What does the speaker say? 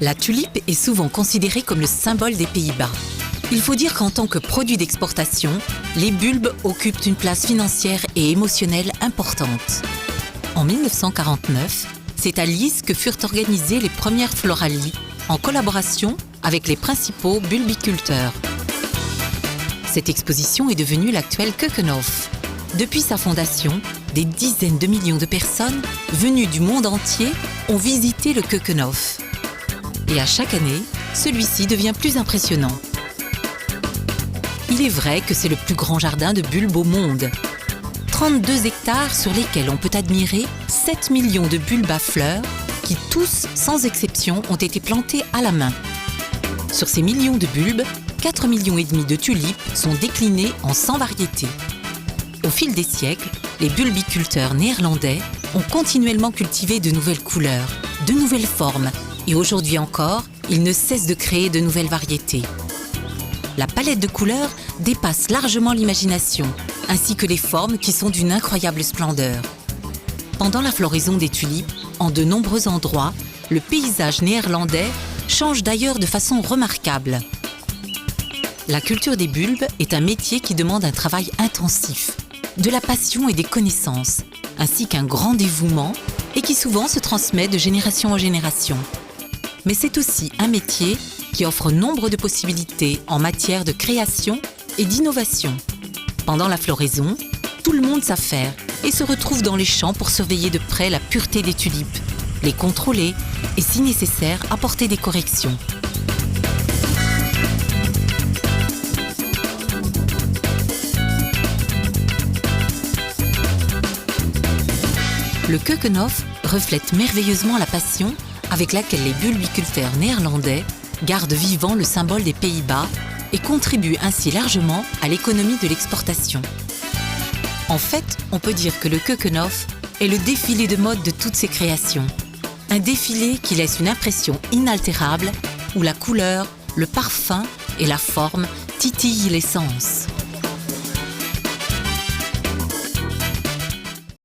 La tulipe est souvent considérée comme le symbole des Pays-Bas. Il faut dire qu'en tant que produit d'exportation, les bulbes occupent une place financière et émotionnelle importante. En 1949, c'est à Lys que furent organisées les premières floralies en collaboration avec les principaux bulbiculteurs. Cette exposition est devenue l'actuel Keukenhof. Depuis sa fondation, des dizaines de millions de personnes venues du monde entier ont visité le Keukenhof. Et à chaque année, celui-ci devient plus impressionnant. Il est vrai que c'est le plus grand jardin de bulbes au monde. 32 hectares sur lesquels on peut admirer 7 millions de bulbes à fleurs qui tous, sans exception, ont été plantés à la main. Sur ces millions de bulbes, 4,5 millions de tulipes sont déclinées en 100 variétés. Au fil des siècles, les bulbiculteurs néerlandais ont continuellement cultivé de nouvelles couleurs, de nouvelles formes, et aujourd'hui encore, ils ne cessent de créer de nouvelles variétés. La palette de couleurs dépasse largement l'imagination, ainsi que les formes qui sont d'une incroyable splendeur. Pendant la floraison des tulipes, en de nombreux endroits, le paysage néerlandais change d'ailleurs de façon remarquable. La culture des bulbes est un métier qui demande un travail intensif, de la passion et des connaissances, ainsi qu'un grand dévouement et qui souvent se transmet de génération en génération. Mais c'est aussi un métier qui offre nombre de possibilités en matière de création et d'innovation. Pendant la floraison, tout le monde s'affaire et se retrouve dans les champs pour surveiller de près la pureté des tulipes, les contrôler et, si nécessaire, apporter des corrections. Le Keukenhof reflète merveilleusement la passion avec laquelle les bulbiculteurs néerlandais gardent vivant le symbole des Pays-Bas et contribuent ainsi largement à l'économie de l'exportation. En fait, on peut dire que le Keukenhof est le défilé de mode de toutes ces créations. Un défilé qui laisse une impression inaltérable où la couleur, le parfum et la forme titillent les sens.